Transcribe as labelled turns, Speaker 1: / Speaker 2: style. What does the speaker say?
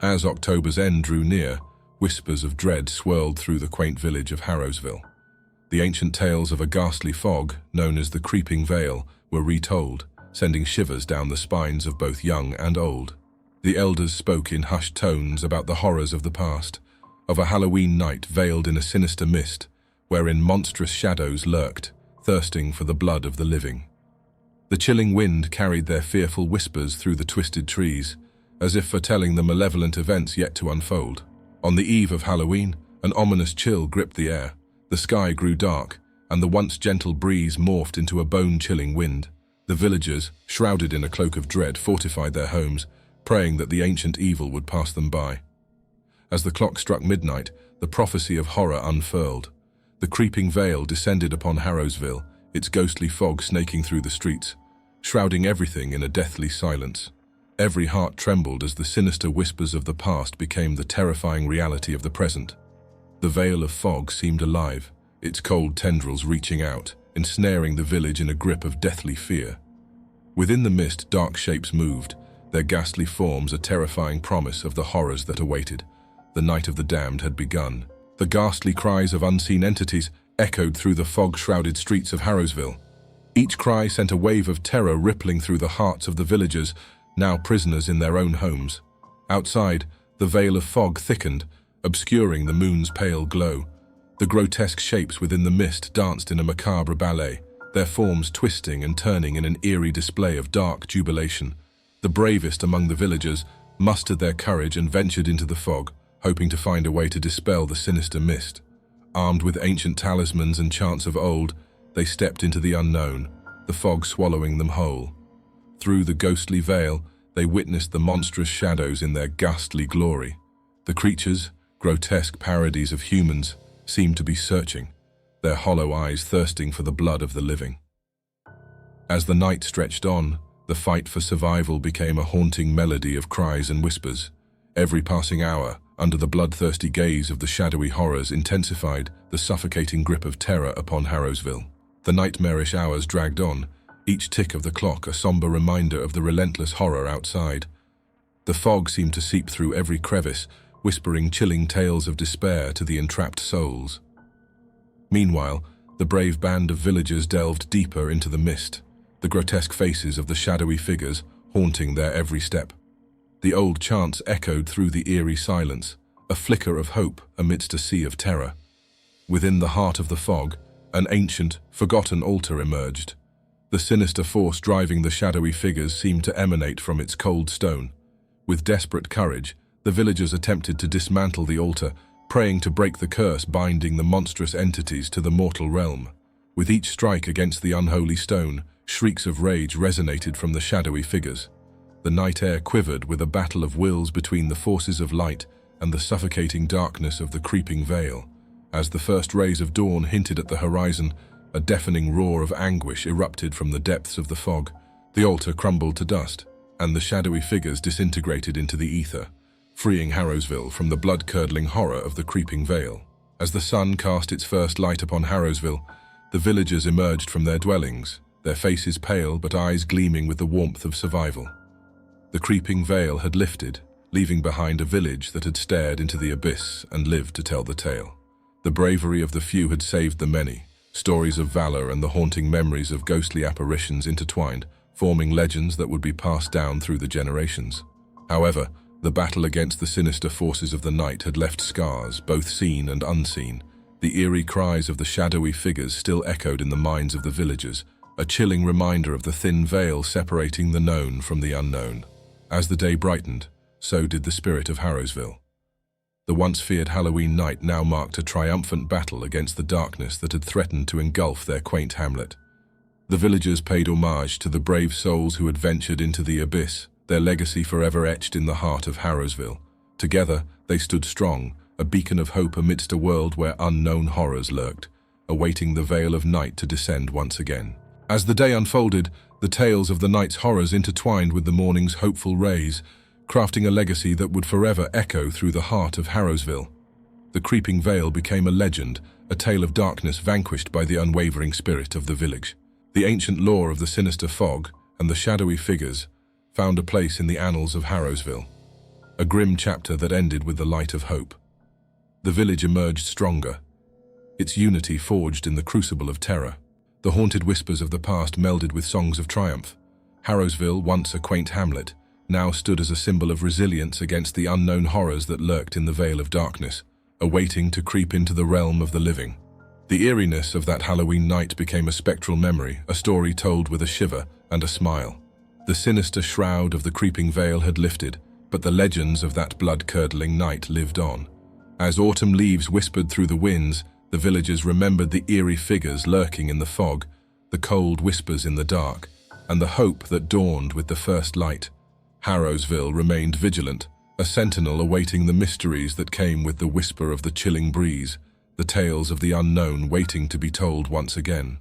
Speaker 1: As October's end drew near, whispers of dread swirled through the quaint village of Harrowsville. The ancient tales of a ghastly fog, known as the creeping veil, were retold, sending shivers down the spines of both young and old. The elders spoke in hushed tones about the horrors of the past, of a Halloween night veiled in a sinister mist, wherein monstrous shadows lurked, thirsting for the blood of the living. The chilling wind carried their fearful whispers through the twisted trees, as if foretelling the malevolent events yet to unfold. On the eve of Halloween, an ominous chill gripped the air. The sky grew dark, and the once gentle breeze morphed into a bone-chilling wind. The villagers, shrouded in a cloak of dread, fortified their homes, praying that the ancient evil would pass them by. As the clock struck midnight, the prophecy of horror unfurled. The creeping veil descended upon Harrowsville, its ghostly fog snaking through the streets, shrouding everything in a deathly silence. Every heart trembled as the sinister whispers of the past became the terrifying reality of the present. The veil of fog seemed alive, its cold tendrils reaching out, ensnaring the village in a grip of deathly fear. Within the mist, dark shapes moved, their ghastly forms a terrifying promise of the horrors that awaited. The night of the damned had begun. The ghastly cries of unseen entities echoed through the fog-shrouded streets of Harrowsville. Each cry sent a wave of terror rippling through the hearts of the villagers, now prisoners in their own homes. Outside, the veil of fog thickened, obscuring the moon's pale glow. The grotesque shapes within the mist danced in a macabre ballet, their forms twisting and turning in an eerie display of dark jubilation. The bravest among the villagers mustered their courage and ventured into the fog, hoping to find a way to dispel the sinister mist. Armed with ancient talismans and chants of old, they stepped into the unknown, the fog swallowing them whole. Through the ghostly veil, they witnessed the monstrous shadows in their ghastly glory. The creatures, grotesque parodies of humans, seemed to be searching, their hollow eyes thirsting for the blood of the living. As the night stretched on, the fight for survival became a haunting melody of cries and whispers. Every passing hour, under the bloodthirsty gaze of the shadowy horrors, intensified the suffocating grip of terror upon Harrowsville. The nightmarish hours dragged on, each tick of the clock a somber reminder of the relentless horror outside. The fog seemed to seep through every crevice, whispering chilling tales of despair to the entrapped souls. Meanwhile, the brave band of villagers delved deeper into the mist, the grotesque faces of the shadowy figures haunting their every step. The old chants echoed through the eerie silence, a flicker of hope amidst a sea of terror. Within the heart of the fog, an ancient, forgotten altar emerged. The sinister force driving the shadowy figures seemed to emanate from its cold stone. With desperate courage, the villagers attempted to dismantle the altar, praying to break the curse binding the monstrous entities to the mortal realm. With each strike against the unholy stone, shrieks of rage resonated from the shadowy figures. The night air quivered with a battle of wills between the forces of light and the suffocating darkness of the creeping veil. As the first rays of dawn hinted at the horizon, a deafening roar of anguish erupted from the depths of the fog. The altar crumbled to dust, and the shadowy figures disintegrated into the ether, freeing Harrowsville from the blood-curdling horror of the creeping veil. As the sun cast its first light upon Harrowsville, the villagers emerged from their dwellings, their faces pale but eyes gleaming with the warmth of survival. The creeping veil had lifted, leaving behind a village that had stared into the abyss and lived to tell the tale. The bravery of the few had saved the many, stories of valor and the haunting memories of ghostly apparitions intertwined, forming legends that would be passed down through the generations. However, the battle against the sinister forces of the night had left scars, both seen and unseen. The eerie cries of the shadowy figures still echoed in the minds of the villagers, a chilling reminder of the thin veil separating the known from the unknown. As the day brightened, so did the spirit of Harrowsville. The once feared Halloween night now marked a triumphant battle against the darkness that had threatened to engulf their quaint hamlet. The villagers paid homage to the brave souls who had ventured into the abyss, their legacy forever etched in the heart of Harrowsville. Together, they stood strong, a beacon of hope amidst a world where unknown horrors lurked, awaiting the veil of night to descend once again. As the day unfolded, the tales of the night's horrors intertwined with the morning's hopeful rays, crafting a legacy that would forever echo through the heart of Harrowsville. The creeping veil became a legend, a tale of darkness vanquished by the unwavering spirit of the village. The ancient lore of the sinister fog and the shadowy figures found a place in the annals of Harrowsville. a grim chapter that ended with the light of hope. The village emerged stronger, its unity forged in the crucible of terror. The haunted whispers of the past melded with songs of triumph. Harrowsville, once a quaint hamlet, now stood as a symbol of resilience against the unknown horrors that lurked in the veil of darkness, awaiting to creep into the realm of the living. The eeriness of that Halloween night became a spectral memory, a story told with a shiver and a smile. The sinister shroud of the creeping veil had lifted, but the legends of that blood-curdling night lived on. As autumn leaves whispered through the winds, the villagers remembered the eerie figures lurking in the fog, the cold whispers in the dark, and the hope that dawned with the first light. Harrowsville remained vigilant, a sentinel awaiting the mysteries that came with the whisper of the chilling breeze, the tales of the unknown waiting to be told once again.